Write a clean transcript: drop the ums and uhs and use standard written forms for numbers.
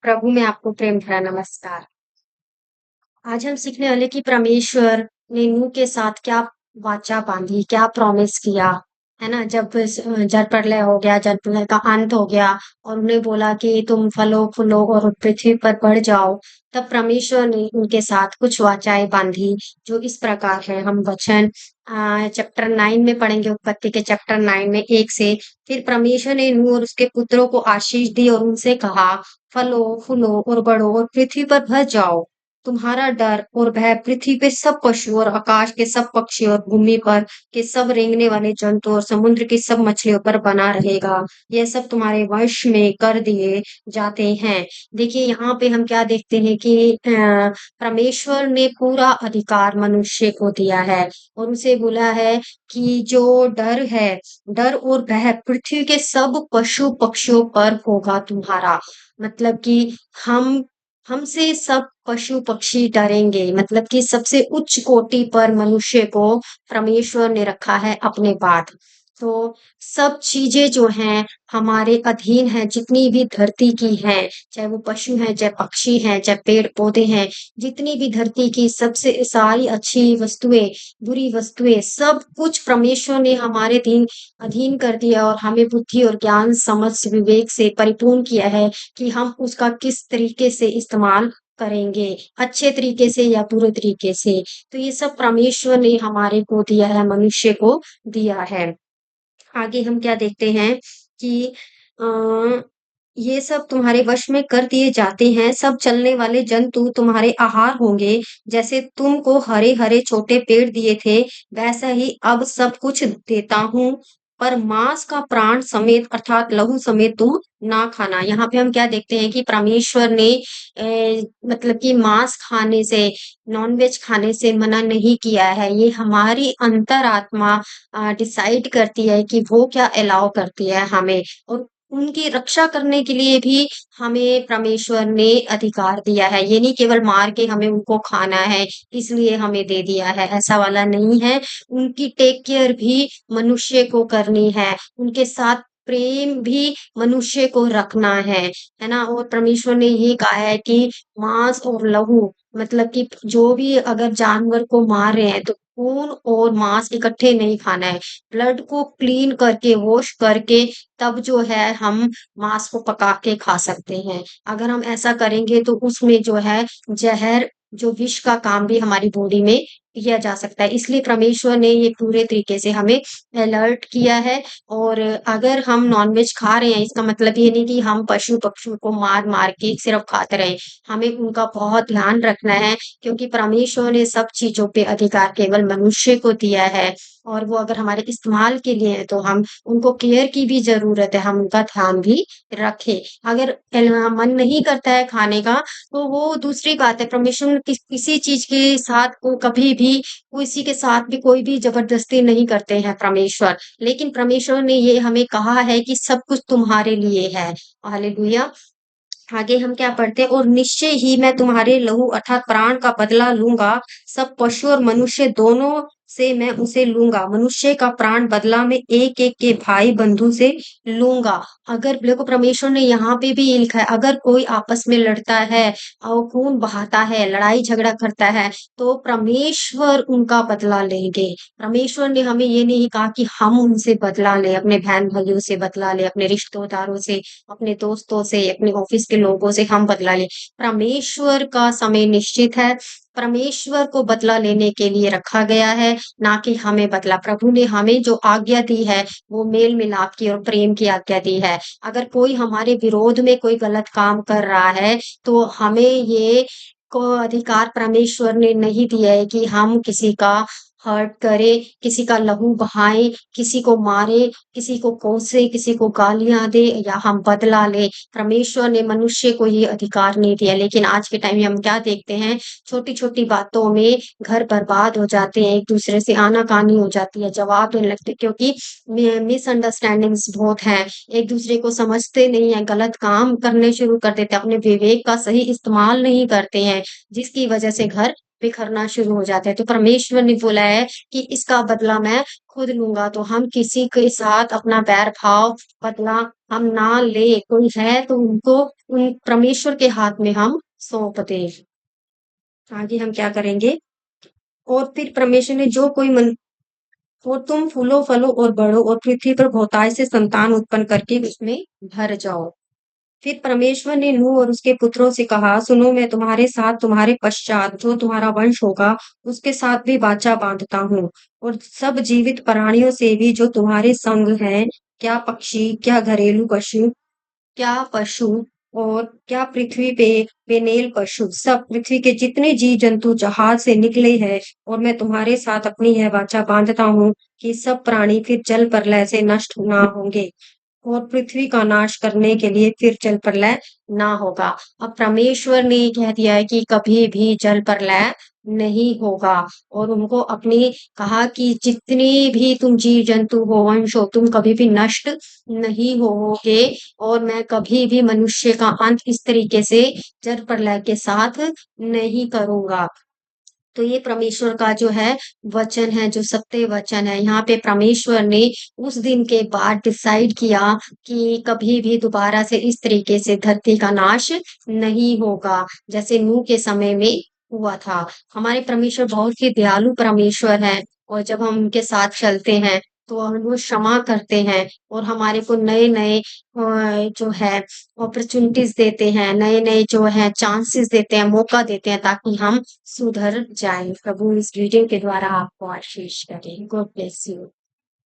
प्रभु में आपको प्रेम भरा नमस्कार। आज हम सीखने वाले कि परमेश्वर ने नूह के साथ क्या वाचा बांधी, क्या प्रॉमिस किया, है ना? जल प्रलय हो गया, जल प्रलय का अंत हो गया और उन्हें बोला कि तुम फलो फूलो और पृथ्वी पर बढ़ जाओ, तब परमेश्वर ने उनके साथ कुछ वाचाएं बांधी, जो इस प्रकार है। हम वचन चैप्टर 9 में पढ़ेंगे, उत्पत्ति के चैप्टर 9 में 1 से। फिर परमेश्वर ने नूह और उसके पुत्रों को आशीष दी और उनसे कहा, फलो फूलो और बढ़ो और पृथ्वी पर भर जाओ। तुम्हारा डर और भय पृथ्वी पे सब पशु और आकाश के सब पक्षी और भूमि पर के सब रेंगने वाले जंतु और समुद्र की सब मछलियों पर बना रहेगा। यह सब तुम्हारे वश में कर दिए जाते हैं। देखिए यहाँ पे हम क्या देखते हैं कि परमेश्वर ने पूरा अधिकार मनुष्य को दिया है और उसे बोला है कि जो डर है, डर और भय पृथ्वी के सब पशु पक्षियों पर होगा तुम्हारा। मतलब कि हम हमसे सब पशु पक्षी डरेंगे, मतलब कि सबसे उच्च कोटि पर मनुष्य को परमेश्वर ने रखा है अपने पास। तो सब चीजें जो हैं हमारे अधीन हैं, जितनी भी धरती की हैं, चाहे वो पशु हैं, चाहे पक्षी हैं, चाहे पेड़ पौधे हैं, जितनी भी धरती की सबसे सारी अच्छी वस्तुएं, बुरी वस्तुएं, सब कुछ परमेश्वर ने हमारे अधीन कर दिया और हमें बुद्धि और ज्ञान समझ विवेक से परिपूर्ण किया है कि हम उसका किस तरीके से इस्तेमाल करेंगे, अच्छे तरीके से या बुरे तरीके से। तो ये सब परमेश्वर ने हमारे को दिया है, मनुष्य को दिया है। आगे हम क्या देखते हैं कि अ, ये सब तुम्हारे वश में कर दिए जाते हैं, सब चलने वाले जंतु तुम्हारे आहार होंगे, जैसे तुमको हरे-हरे छोटे पेड़ दिए थे, वैसा ही अब सब कुछ देता हूँ, पर माँस का प्राण समेत अर्थात लहू समेत तुम ना खाना। यहाँ पे हम क्या देखते हैं कि परमेश्वर ने मतलब कि माँस खाने से, नॉन-वेज खाने से मना नहीं किया है। ये हमारी अंतरात्मा डिसाइड करती है कि वो क्या अलाउ करती है हमें और उनकी रक्षा करने के लिए भी हमें परमेश्वर ने अधिकार दिया है। ये नहीं केवल मार के हमें उनको खाना है, इसलिए हमें दे दिया है, ऐसा वाला नहीं है। उनकी टेक केयर भी मनुष्य को करनी है, उनके साथ प्रेम भी मनुष्य को रखना है ना? और परमेश्वर ने ये कहा है कि मांस और लहू मतलब कि जो भी अगर जानवर को मार रहे हैं तो खून और मांस इकट्ठे नहीं खाना है। ब्लड को क्लीन करके, वॉश करके तब जो है हम मांस को पका के खा सकते हैं। अगर हम ऐसा करेंगे तो उसमें जो है ज़हर जो विष का काम भी हमारी बॉडी में किया जा सकता है। इसलिए परमेश्वर ने ये पूरे तरीके से हमें अलर्ट किया है और अगर हम नॉन-वेज खा रहे हैं इसका मतलब ये नहीं कि हम पशु-पक्षियों को मार-मार के सिर्फ़ खाते रहें। हमें उनका बहुत ध्यान रखना है क्योंकि परमेश्वर ने सब चीज़ों पे अधिकार केवल मनुष्य को दिया है और वो अगर हमारे इस्तेमाल के लिए है तो हम उनको केयर की भी ज़रूरत है, हम उनका ध्यान भी रखें। अगर मन नहीं करता है खाने का तो वो दूसरी बात है, परमेश्वर किसी चीज़ के साथ को कभी भी किसी के साथ भी कोई भी ज़बरदस्ती नहीं करते हैं परमेश्वर। लेकिन परमेश्वर ने ये हमें कहा है कि सब कुछ तुम्हारे लिए है। हालेलुया! आगे हम क्या पढ़ते हैं और निश्चय ही मैं तुम्हारे लहू अर्थात प्राण का बदला लूंगा, सब पशु और मनुष्य दोनों से मैं उसे लूंगा। मनुष्य का प्राण बदला में एक एक के भाई बंधु से लूंगा। अगर देखो परमेश्वर ने यहाँ पे भी ये लिखा है, अगर कोई आपस में लड़ता है और खून बहाता है, लड़ाई झगड़ा करता है, तो परमेश्वर उनका बदला लेंगे। परमेश्वर ने हमें ये नहीं कहा कि हम उनसे बदला लें, अपने बहन भाइयों से बदला लें, अपने रिश्तेदारों से, अपने दोस्तों से, अपने ऑफिस के लोगों से हम बदला लें। परमेश्वर का समय निश्चित है, परमेश्वर को बदला लेने के लिए रखा गया है, ना कि हमें बदला। प्रभु ने हमें जो आज्ञा दी है, वो मेल-मिलाप की और प्रेम की आज्ञा दी है। अगर कोई हमारे विरोध में कोई गलत काम कर रहा है, तो हमें ये को अधिकार परमेश्वर ने नहीं दिया है कि हम किसी का हर्ट करें, किसी का लहू बहाएँ, किसी को मारे, किसी को कोसे, किसी को गालियाँ दे या हम बदला लें। परमेश्वर ने मनुष्य को ये अधिकार नहीं दिया। लेकिन आज के टाइम में हम क्या देखते हैं, छोटी-छोटी बातों में घर बर्बाद हो जाते हैं, एक-दूसरे से आना-कानी हो जाती है, जवाब देने लगते हैं क्योंकि मिसअंडरस्टैंडिंग्स बहुत हैं। एक-दूसरे को समझते नहीं हैं, गलत काम करने शुरू कर देते हैं, अपने विवेक का सही इस्तेमाल नहीं करते हैं, जिसकी वजह से घर बिखरना शुरू हो जाते हैं। तो परमेश्वर ने बोला है कि इसका बदला मैं खुद लूँगा, तो हम किसी के साथ अपना बैर-भाव, बदला हम ना लें। कोई है तो उनको उन परमेश्वर के हाथ में हम सौंप दें। आगे हम क्या करेंगे? और फिर परमेश्वर ने जो कोई मन और तुम फूलो फलो और बढ़ो और पृथ्वी पर बहुतायत से संतान उत्पन्न करके उसमें भर जाओ। फिर परमेश्वर ने नूह और उसके पुत्रों से कहा, सुनो मैं तुम्हारे साथ तुम्हारे पश्चात जो तुम्हारा वंश होगा, उसके साथ भी वाचा बांधता हूँ और सब जीवित प्राणियों से भी जो तुम्हारे संग हैं, क्या पक्षी, क्या घरेलू पशु, क्या पशु और क्या पृथ्वी पे बेनेल पशु, सब पृथ्वी के जितने जीव जंतु जहाज से निकले हैं, और मैं तुम्हारे साथ अपनी यह वाचा बांधता हूँ कि सब प्राणी फिर जल प्रलय से नष्ट ना होंगे और पृथ्वी का नाश करने के लिए फिर जल प्रलय ना होगा। अब परमेश्वर ने कह दिया है कि कभी भी जल प्रलय नहीं होगा, और उनको अपनी कहा कि जितनी भी तुम जीव जंतु हो, वंश हो, तुम कभी भी नष्ट नहीं होोगे, और मैं कभी भी मनुष्य का अंत इस तरीके से जल प्रलय के साथ नहीं करूंगा। तो ये परमेश्वर का जो है वचन है, जो सत्य वचन है। यहाँ पे परमेश्वर ने उस दिन के बाद डिसाइड किया कि कभी भी दोबारा से इस तरीके से धरती का नाश नहीं होगा, जैसे नूह के समय में हुआ था। हमारे परमेश्वर बहुत ही दयालु परमेश्वर है, और जब हम उनके साथ चलते हैं तो वो क्षमा करते हैं और हमारे को नए-नए जो है अपॉर्चुनिटीज देते हैं, नए-नए जो है चांसेस देते हैं, मौका देते हैं, ताकि हम सुधर जाएँ। प्रभु इस रीडिंग के द्वारा आपको आशीष करे। God bless you.